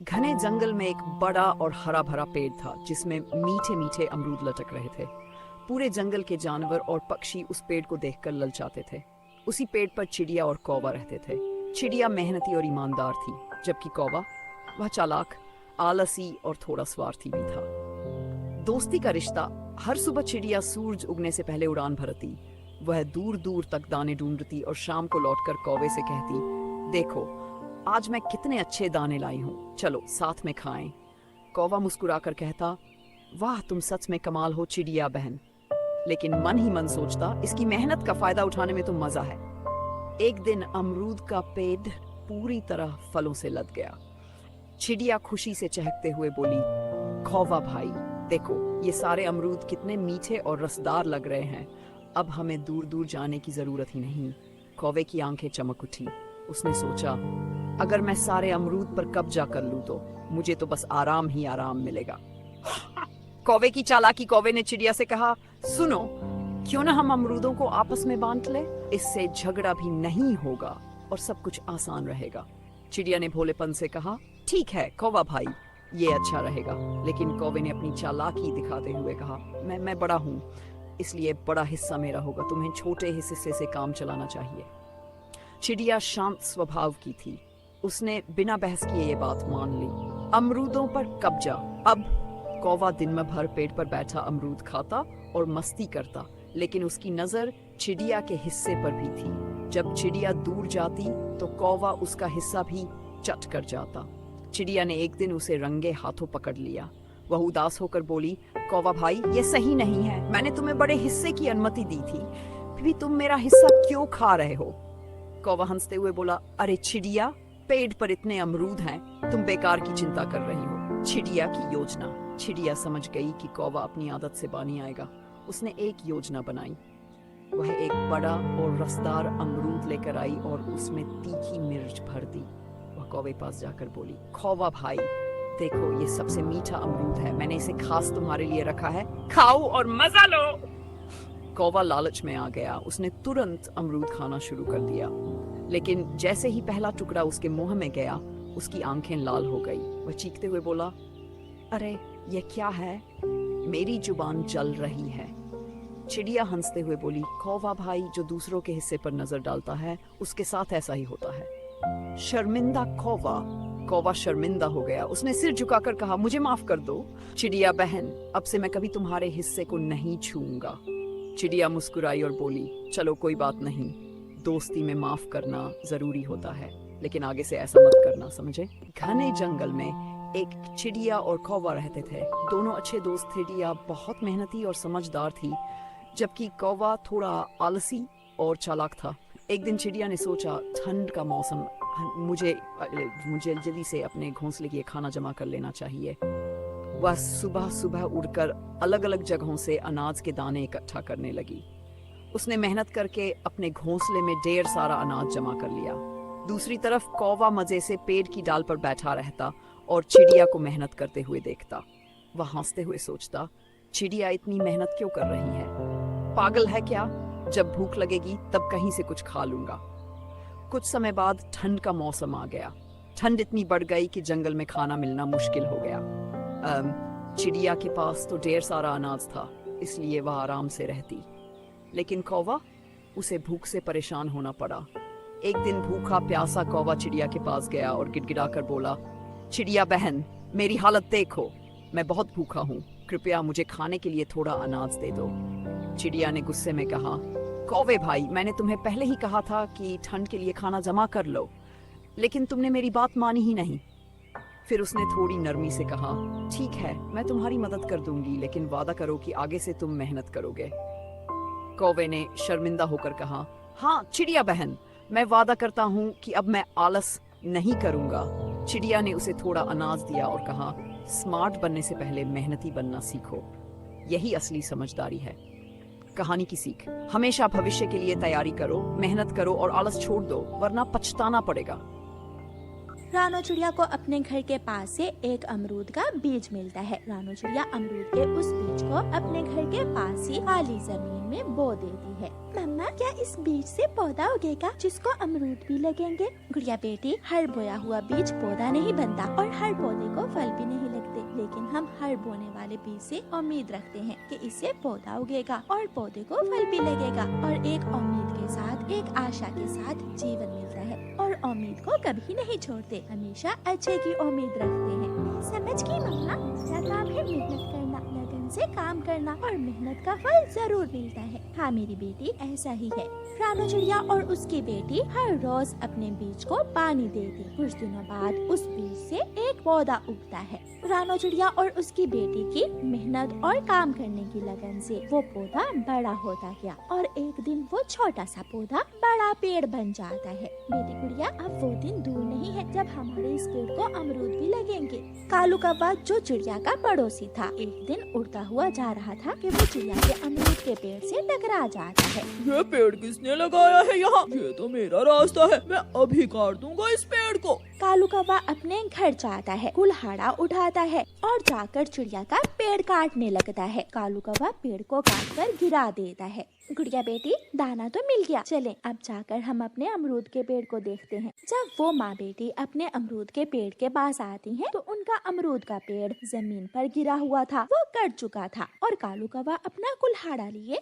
घने जंगल में एक बड़ा और हरा भरा पेड़ था जिसमें मीठे मीठे अमरूद लटक रहे थे। पूरे जंगल के जानवर और पक्षी उस पेड़ को देखकर ललचाते थे। उसी पेड़ पर चिड़िया और कौवा रहते थे। चिड़िया मेहनती और ईमानदार थी, जबकि कौवा वह चालाक, आलसी और थोड़ा स्वार्थी भी था। दोस्ती का रिश्ता। हर सुबह चिड़िया सूरज उगने से पहले उड़ान भरती। वह दूर दूर तक दाने ढूंढती और शाम को लौटकर कौवे से कहती, देखो आज मैं कितने अच्छे दाने लाई हूँ, चलो साथ में खाएं। कौवा मुस्कुराकर कहता, वाह तुम सच में कमाल हो चिड़िया बहन। लेकिन मन ही मन सोचता, इसकी मेहनत का फायदा उठाने में तो मजा है। एक दिन अमरूद का पेड़ पूरी तरह फलों से लद गया। चिड़िया खुशी से चहकते हुए बोली, कौवा भाई देखो ये सारे अमरूद कितने मीठे और रसदार लग रहे हैं। अब हमें दूर दूर जाने की जरूरत ही नहीं। कौवे की आंखें चमक उठी। उसने सोचा, अगर मैं सारे अमरूद पर कब्जा कर लूं तो मुझे तो बस आराम ही आराम मिलेगा। कौवे की चालाकी। कौवे ने चिड़िया से कहा, सुनो क्यों ना हम अमरूदों को आपस में बांट ले, इससे झगड़ा भी नहीं होगा और सब कुछ आसान रहेगा। चिड़िया ने भोलेपन से कहा, ठीक है कौवा भाई, ये अच्छा रहेगा। लेकिन कौवे ने अपनी चालाकी दिखाते हुए कहा, मैं बड़ा हूँ, इसलिए बड़ा हिस्सा मेरा होगा, तुम्हें छोटे हिस्से से काम चलाना चाहिए। चिड़िया शांत स्वभाव की थी। उसने बिना बहस किए ये बात मान ली। अमरूदों पर कब्जा। अब कौवा दिन में भर पेड़ पर बैठा अमरूद खाता और मस्ती करता, लेकिन उसकी नजर चिड़िया के हिस्से पर भी थी। जब चिड़िया दूर जाती तो कौवा उसका हिस्सा भी चट कर जाता। चिड़िया ने एक दिन उसे रंगे हाथों पकड़ लिया। वह उदास होकर बोली, कौवा भाई ये सही नहीं है, मैंने तुम्हें बड़े हिस्से की अनुमति दी थी, फिर भी तुम मेरा हिस्सा क्यों खा रहे हो। कौवा हंसते हुए बोला, अरे चिड़िया, पेड़ पर इतने अमरूद हैं, तुम बेकार की चिंता कर रही हो। चिड़िया की योजना। चिड़िया समझ गई कि कौवा अपनी आदत से बानी आएगा। उसने एक योजना बनाई। वह एक बड़ा और रसदार अमरूद लेकर आई और उसमें तीखी मिर्च भर दी। वह कौवे पास जाकर बोली, कौवा भाई देखो ये सबसे मीठा अमरूद है, मैंने इसे खास तुम्हारे लिए रखा है, खाओ और मजा लो। कौवा लालच में आ गया। उसने तुरंत अमरूद खाना शुरू कर दिया, लेकिन जैसे ही पहला टुकड़ा उसके मुंह में गया उसकी आंखें लाल हो गई। वह चीखते हुए बोला, अरे ये क्या है, मेरी जुबान जल रही है। चिड़िया हंसते हुए बोली, कौवा भाई जो दूसरों के हिस्से पर नजर डालता है उसके साथ ऐसा ही होता है। शर्मिंदा कौवा। कौवा शर्मिंदा हो गया। उसने सिर झुकाकर कहा, मुझे माफ कर दो चिड़िया बहन, अब से मैं कभी तुम्हारे हिस्से को नहीं छूऊंगा। चिड़िया मुस्कुराई और बोली, चलो कोई बात नहीं, दोस्ती में माफ करना जरूरी होता है, लेकिन आगे से ऐसा मत करना, समझे। घने जंगल में एक चिड़िया और कौवा रहते थे। दोनों अच्छे दोस्त थे। चिड़िया बहुत मेहनती और समझदार थी, जबकि कौवा थोड़ा आलसी और चालाक था। एक दिन चिड़िया ने सोचा, ठंड का मौसम, मुझे जल्दी से अपने घोंसले के खाना जमा कर लेना चाहिए। वह सुबह सुबह उड़कर अलग अलग जगहों से अनाज के दाने इकट्ठा करने लगी। उसने मेहनत करके अपने घोंसले में ढेर सारा अनाज जमा कर लिया। दूसरी तरफ कौवा मजे से पेड़ की डाल पर बैठा रहता और चिड़िया को मेहनत करते हुए देखता। वह हंसते हुए सोचता, चिड़िया इतनी मेहनत क्यों कर रही है, पागल है क्या, जब भूख लगेगी तब कहीं से कुछ खा लूंगा। कुछ समय बाद ठंड का मौसम आ गया। ठंड इतनी बढ़ गई कि जंगल में खाना मिलना मुश्किल हो गया। चिड़िया के पास तो ढेर सारा अनाज था, इसलिए वह आराम से रहती, लेकिन कौवा, उसे भूख से परेशान होना पड़ा। एक दिन भूखा प्यासा कौवा चिड़िया के पास गया और गिड़गिड़ाकर बोला, चिड़िया बहन मेरी हालत देखो, मैं बहुत भूखा हूँ, कृपया मुझे खाने के लिए थोड़ा अनाज दे दो। चिड़िया ने गुस्से में कहा, कौवे भाई मैंने तुम्हें पहले ही कहा था कि ठंड के लिए खाना जमा कर लो, लेकिन तुमने मेरी बात मानी ही नहीं। फिर उसने थोड़ी नरमी से कहा, ठीक है मैं तुम्हारी मदद कर दूंगी, लेकिन वादा करो कि आगे से तुम मेहनत करोगे। कौवे ने शर्मिंदा होकर कहा, हाँ चिड़िया बहन, मैं वादा करता हूँ कि अब मैं आलस नहीं करूंगा। चिड़िया ने उसे थोड़ा अनाज दिया और कहा, स्मार्ट बनने से पहले मेहनती बनना सीखो, यही असली समझदारी है। कहानी की सीख, हमेशा भविष्य के लिए तैयारी करो, मेहनत करो और आलस छोड़ दो, वरना पछताना पड़ेगा। रानो चिड़िया को अपने घर के पास से एक अमरूद का बीज मिलता है। रानो चिड़िया अमरूद के उस बीज को अपने घर के पास ही खाली जमीन में बो देती है। मम्मा, क्या इस बीज से पौधा उगेगा जिसको अमरूद भी लगेंगे? गुड़िया बेटी, हर बोया हुआ बीज पौधा नहीं बनता और हर पौधे को फल भी नहीं लगते, लेकिन हम हर बोने वाले बीज से उम्मीद रखते हैं कि इससे पौधा उगेगा और पौधे को फल भी लगेगा और एक उम्मीद के साथ, एक आशा के साथ जीवन मिलता है और उम्मीद को कभी नहीं छोड़ते, हमेशा अच्छे की उम्मीद रखते हैं। समझ गई मम्मा, मेरा काम है मेहनत करना, लगन से काम करना और मेहनत का फल जरूर मिलता है। हाँ मेरी बेटी, ऐसा ही है। रानो चिड़िया और उसकी बेटी हर रोज अपने बीज को पानी देती। कुछ दिनों बाद उस बीज से एक पौधा उगता है। रानो चिड़िया और उसकी बेटी की मेहनत और काम करने की लगन से वो पौधा बड़ा होता गया और एक दिन वो छोटा सा पौधा बड़ा पेड़ बन जाता है। बेटी गुड़िया, अब वो दिन दूर नहीं है जब हमारे इस पेड़ को अमरूद भी लगेंगे। कालू कौवा, जो चिड़िया का पड़ोसी था, एक दिन उड़ता हुआ जा रहा था कि वो चिड़िया के अमरूद के पेड़ से टकरा जाता है। ये पेड़ किसने लगाया है यहाँ? ये तो मेरा रास्ता है, मैं अभी काट दूंगा इस पेड़ को। कालू कौवा अपने घर जाता है, कुल्हाड़ा उठाता है और जाकर चिड़िया का पेड़ काटने लगता है। कालू कौवा पेड़ को काटकर गिरा देता है। गुड़िया बेटी, दाना तो मिल गया, चलें अब जाकर हम अपने अमरूद के पेड़ को देखते हैं। जब वो माँ बेटी अपने अमरूद के पेड़ के पास आती हैं, तो उनका अमरूद का पेड़ जमीन पर गिरा हुआ था, वो कट चुका था और कालू कौवा अपना कुल्हाड़ा लिए